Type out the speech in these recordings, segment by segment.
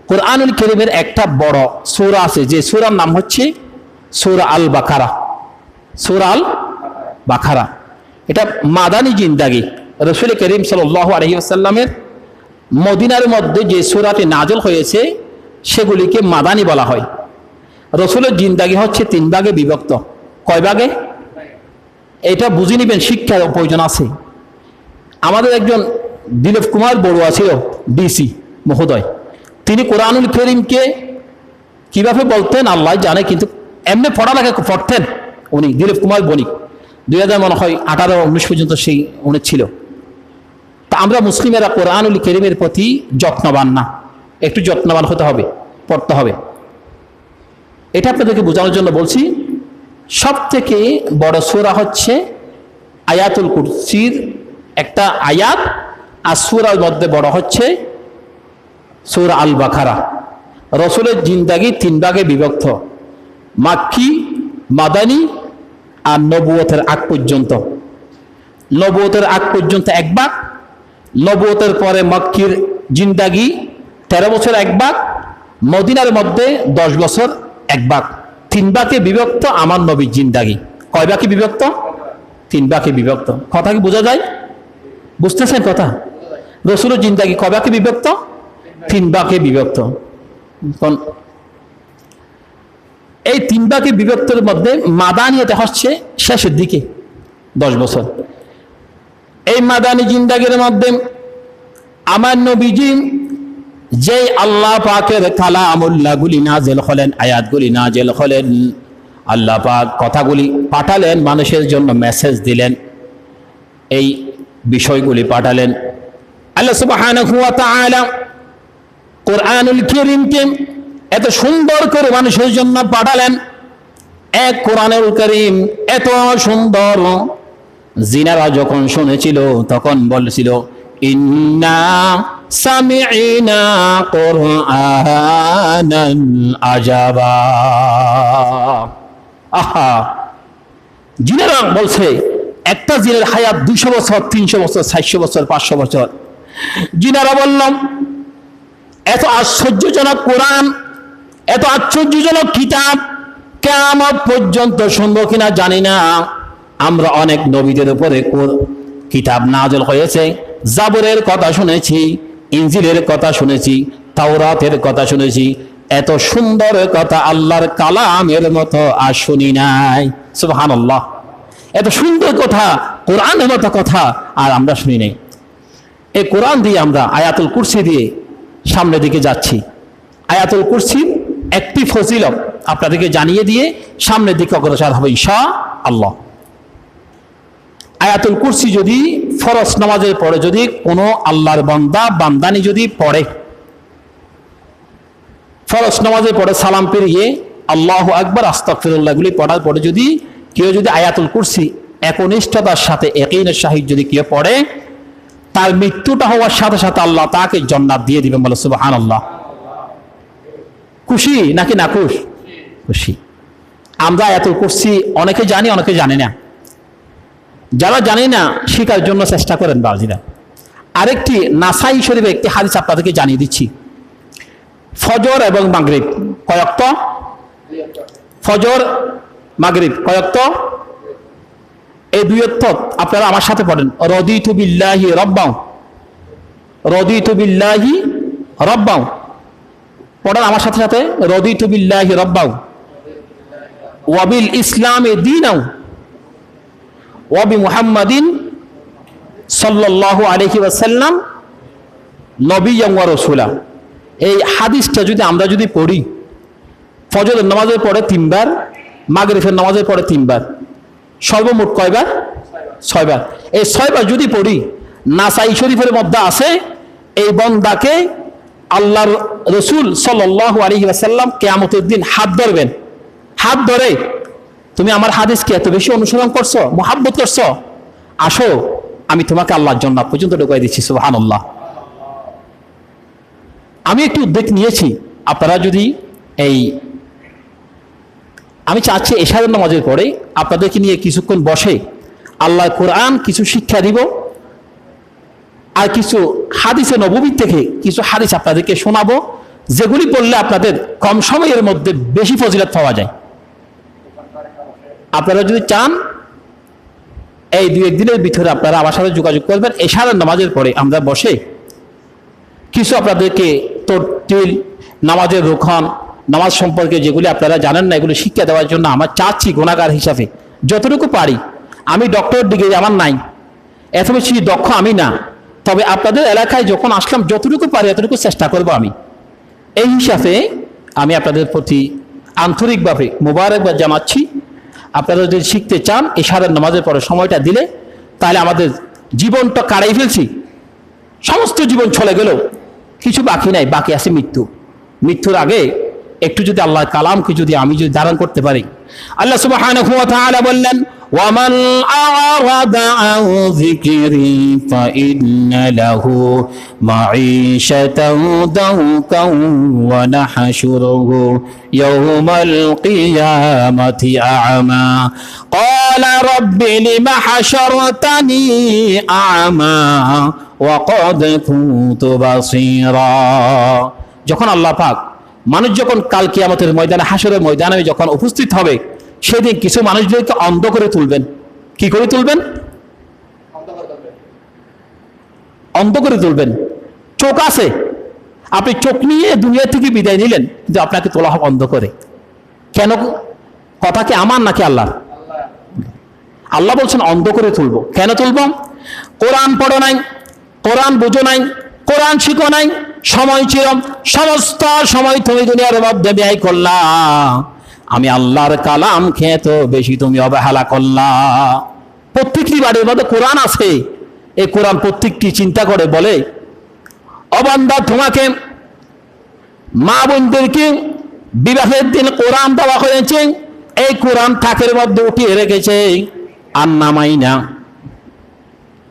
কুরআনুল কারীমের একটা বড় সূরা আছে, যে সূরার নাম হচ্ছে সূরা আল বাকারা। সূরা আল বাকারা এটা মাদানী জিন্দাগি। রাসূল করিম সাল্লাল্লাহু আলাইহি ওয়াসাল্লামের মদিনার মধ্যে যে সূরাটি নাযিল হয়েছে সেগুলিকে মাদানী বলা হয়। রাসূলের জিন্দাগি হচ্ছে 3 ভাগে বিভক্ত। কয় ভাগে? এটা বুঝে নেবেন, শিক্ষার প্রয়োজন আছে। আমাদের একজন দিলীপ কুমার বড়ুয়া ছিল, ডিসি মহোদয়। তিনি কোরআনুল কারীমকে কিভাবে বলতেন আল্লাহ জানে, কিন্তু এমনি পড়ালেখা পড়তেন উনি, দিলীপ কুমার বণিক। 2018-19 পর্যন্ত সেই উনি ছিল। তা আমরা মুসলিমেরা কোরআনুল কারীমের প্রতি যত্নবান না, একটু যত্নবান হতে হবে, পড়তে হবে। এটা আপনাদেরকে বোঝানোর জন্য বলছি। সব থেকে বড় সূরা হচ্ছে আয়াতুল কুরসির একটা আয়াত, আর সূরার মধ্যে বড় হচ্ছে সূরা আল বাকারা। রাসূলের জিন্দাগি 3 ভাগে বিভক্ত, মাক্কি, মাদানী আর নবুয়তের আগ পর্যন্ত। নবুয়তের আগ পর্যন্ত 1 ভাগ, নবুয়তের পরে মক্কির জিন্দাগি 13 বছর 1 ভাগ, মদিনার মধ্যে 10 বছর 1 ভাগ। 3 ভাগে বিভক্ত আমার নবীর জিন্দাগি। কয় ভাগে বিভক্ত? 3 ভাগে বিভক্ত। কথা কি বোঝা যায়? বুঝতেছেন কথা? রাসূলের জিন্দাগি কয় ভাগে বিভক্ত? 3 ভাগে বিভক্ত। এই 3 ভাগে বিভক্তের মধ্যে মাদানিয়তে হচ্ছে শেষের দিকে 10 বছর। এই মাদানী জিন্দাগির মধ্যে আমার নবীজি যে আল্লাহ পাকের কালামুল্লাহগুলি নাযিল হলেন, আয়াতগুলি নাযিল হলেন, আল্লাহ পাক কথাগুলি পাঠালেন, মানুষের জন্য মেসেজ দিলেন, এই বিষয়গুলি পাঠালেন। আল্লাহ সুবহানাহু ওয়া তাআলা কোরআনুল কারীমকে এত সুন্দর করে মানুষের জন্য পাঠালেন। এক কোরআনুল কারীম এত সুন্দর, জিনারা যখন শুনেছিল তখন বলছিল ইন্না সামি'না কুরআনান আজাবা। আহা, জিনেরা বলছে, একটা জিনের হায়াত 200 বছর, 300 বছর, 400 বছর, 500 বছর। জিনেরা বললাম এত আশ্চর্যজনক কোরআন, এত আশ্চর্যজনক কিতাব কিয়ামত পর্যন্ত শুনবো কিনা জানি না। আমরা অনেক নবীদের উপরে কিতাব নাযিল হয়েছে, জাবরের কথা শুনেছি, ইনজিলের কথা শুনেছি, তাওরাতের কথা শুনেছি, এত সুন্দর কথা আল্লাহর কালামের মতো আর শুনি নাই। সুবহানাল্লাহ, এত সুন্দর কথা, কোরআনের মতো কথা আর আমরা শুনি নাই। এই কোরআন দিয়ে আমরা আয়াতুল কুরসি দিয়ে সামনের দিকে যাচ্ছি। আয়াতুল কুরসির একটি ফজিলত আপনাদেরকে জানিয়ে দিয়ে সামনের দিকে অগ্রসর হবে ইনশাআল্লাহ। আয়াতুল কুরসি যদি ফরজ নামাজের পরে যদি কোনো আল্লাহর বান্দা বান্দানি যদি পড়ে, ফরজ নামাজের পরে সালাম পেরিয়ে আল্লাহু আকবার, আস্তাগফিরুল্লাহ গুলি পড়ার পরে যদি কেউ যদি আয়াতুল কুরসি একনিষ্ঠতার সাথে ইয়াকিনের সহিত যদি কেউ পড়ে, তার মৃত্যুটা হওয়ার সাথে সাথে আল্লাহ তাকে জান্নাত দিয়ে দিবেন। বলে সুবহানাল্লাহ। খুশি নাকি না খুশ? খুশি। আমরা আয়াতুল কুরসি অনেকে জানি, অনেকে জানে না। যারা জানে না শেখার জন্য চেষ্টা করেন বাজিরা। আরেকটি নাসাই শরীফে একটি হাদিস আপনাদেরকে জানিয়ে দিচ্ছি। ফজর এবং মাগরিব কয়ক্ত? ফজর মাগরিব কয়ক্ত? এই 2 ওয়াক্ত আপনারা আমার সাথে পড়েন। রাদিতু বিল্লাহি রাব্বান, রাদিতু বিল্লাহি রাব্বান। পড়েন আমার সাথে সাথে, রাদিতু বিল্লাহি রাব্বান ওয়া বিল ইসলামি দীনাও ওয়া বি মুহাম্মাদিন সাল্লাল্লাহু আলাইহি ওয়াসাল্লাম নবিয়্যান ওয়া রাসূলা। এই হাদিসটা যদি আমরা যদি পড়ি, ফজরের নামাজের পরে 3 বার, মাগরিবের নামাজের পরে 3 বার, সর্বমোট কয়বার? 6 বার। এই 6 বার যদি পড়ি, নাসাই শরীফের মধ্যে আছে এই বান্দাকে আল্লাহর রাসূল সাল্লাল্লাহু আলাইহি ওয়াসাল্লাম কিয়ামতের দিন হাত ধরবেন। হাত ধরে, তুমি আমার হাদিসকে এত বেশি অনুসরণ করছো, মুহাব্বত করছো, আসো আমি তোমাকে আল্লাহর জান্নাত পর্যন্ত ঢুকাই দিচ্ছি। সুবহানাল্লাহ। আমি একটু উদ্যোগ নিয়েছি, আপনারা যদি আমি চাচ্ছি এশারের নামাজের পরে আপনাদেরকে নিয়ে কিছুক্ষণ বসে আল্লাহর কোরআন কিছু শিক্ষা দিব, আর কিছু হাদিসে নববী থেকে কিছু হাদিস আপনাদেরকে শোনাবো, যেগুলি পড়লে আপনাদের কম সময়ের মধ্যে বেশি ফজিলত পাওয়া যায়। আপনারা যদি চান এই 2-1 দিনের ভিতরে আপনারা আমার সাথে যোগাযোগ করবেন। এশারের নামাজের পরে আমরা বসে কিছু আপনাদেরকে তরতিল, নামাজের রুকন, নামাজ সম্পর্কে যেগুলি আপনারা জানেন না এগুলো শিক্ষা দেওয়ার জন্য আমার চাচ্ছি গুনাহগার হিসাবে যতটুকু পারি। আমি ডক্টর ডিগ্রি আমার নাই, এত বেশি দক্ষ আমি না, তবে আপনাদের এলাকায় যখন আসলাম যতটুকু পারি এতটুকু চেষ্টা করব আমি। এই হিসাবে আমি আপনাদের প্রতি আন্তরিকভাবে মোবারকবাদ জানাচ্ছি। আপনারা যদি শিখতে চান এশারের নামাজের পরে সময়টা দিলে, তাহলে আমাদের জীবনটা কাটাই ফেলছি, সমস্ত জীবন চলে গেল, কিছু বাকি নাই, বাকি আছে মৃত্যু। মৃত্যুর আগে একটু যদি আল্লাহর কালামকে যদি আমি যদি ধারণ করতে পারি। আল্লাহ সুবহানাহু ওয়া তাআলা বললেন, ওয়ামান আ'রাদা আন যিকরি ফাইন্না লাহু মাঈশাতান দাওকান ওয়া নাহশুরুহু ইয়াওমাল কিয়ামাতি আ'মা ক্বালা রাব্বি লিমা হাশারতানি আ'মা ওয়া ক্বাদ কুনতু বাসীরা। যখন আল্লাহ পাক মানুষ যখন কাল কিয়ামতের ময়দানে, হাসরের ময়দানে যখন উপস্থিত হবে, সেদিন কিছু মানুষদেরকে অন্ধ করে তুলবেন। কি করে তুলবেন? অন্ধ করে তুলবেন। চোখ আছে, আপনি চোখ নিয়ে দুনিয়া থেকে বিদায় নিলেন, কিন্তু আপনাকে তোলা হবে অন্ধ করে। কেন? কথা কি আমার নাকি আল্লাহর? আল্লাহ বলছেন অন্ধ করে তুলবো। কেন তুলবো? কোরআন পড়ো নাই, কোরআন বুঝো নাই, কোরআন শিখো নাই, সময় ছিল, সমস্ত সময় তুমি দুনিয়ার মধ্যে ব্যয় করলা, আমি আল্লাহর কালাম খেয়ে তো বেশি তুমি অবহেলা করলা। প্রত্যেকটি বাড়ির মধ্যে কোরআন আছে, এই কোরআন প্রত্যেকটি চিন্তা করে বলে, ও বান্দা তোমাকে মা বোনদেরকে বিবাহের দিন কোরআন দেওয়া হয়েছে, এই কোরআন থাকের মধ্যে উঠিয়ে রেখেছে, আর নামাই না,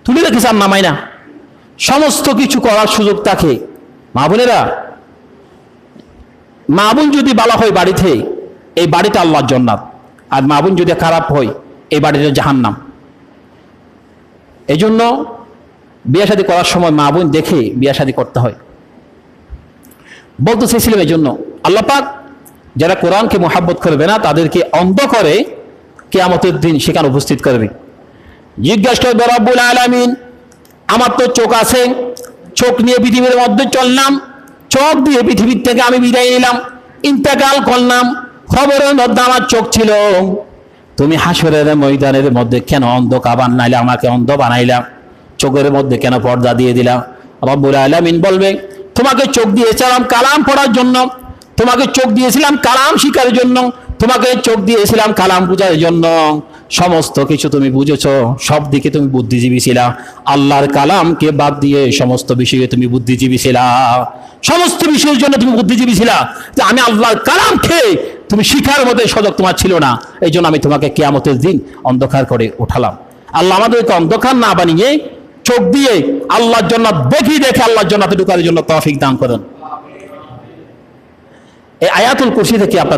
তুলে রেখেছে আর নামাই না। সমস্ত কিছু করার সুযোগ থাকে। মা বোনেরা, মা বোন যদি ভালো হয় বাড়িতে, এই বাড়িটা আল্লাহর জান্নাত, আর মা বোন যদি খারাপ হয় এই বাড়িটা জাহান্নাম। এই জন্য বিয়ে শাদী করার সময় মা বোন দেখে বিয়ে শাদী করতে হয়। বলতে চেয়েছিলাম এই জন্য আল্লাহ পাক যারা কোরআনকে মোহাব্বত করবে না তাদেরকে অন্ধ করে কিয়ামতের দিন সেখানে উপস্থিত করবে। জিজ্ঞাসা করবে রব্বুল আলামিন, আমার তো চোখ আছে, চোখ নিয়ে পৃথিবীর মধ্যে চললাম, চোখ দিয়ে পৃথিবীর থেকে আমি বিদায় নিলাম, ইন্তেকাল করলাম, খবরের মধ্যে আমার চোখ ছিল, তুমি হাসরের ময়দানের মধ্যে কেন অন্ধকার বানাইলে, আমাকে অন্ধ বানাইলাম, চোখের মধ্যে কেন পর্দা দিয়ে দিলাম? রব্বুল আলামিন বলবে, তোমাকে চোখ দিয়েছিলাম কালাম পড়ার জন্য, তোমাকে চোখ দিয়েছিলাম কালাম শিখার জন্য, তোমাকে চোখ দিয়েছিলাম কালাম বুঝার জন্য, সমস্ত কিছু তুমি বুঝেছো, সব দিকে তুমি বুদ্ধিজীবী ছিলা, আল্লাহর কালামকে বাদ দিয়ে সমস্ত বিষয়ে তুমি বুদ্ধিজীবী ছিলা, সমস্ত বিষয়ের জন্য তুমি বুদ্ধিজীবী ছিলা, যে আমি আল্লাহর কালাম খেয়ে তুমি শিখার মধ্যে সজাগ তোমার ছিল না, এই জন্য আমি তোমাকে কিয়ামতের দিন অন্ধকার করে উঠালাম। আল্লাহ আমাদেরকে অন্ধকার না বানিয়ে চোখ দিয়ে আল্লাহর জন্য দেখে আল্লাহর জান্নাতে ঢোকার জন্য তৌফিক দান করেন। এই আয়াতুল কুরসি থেকে আপনার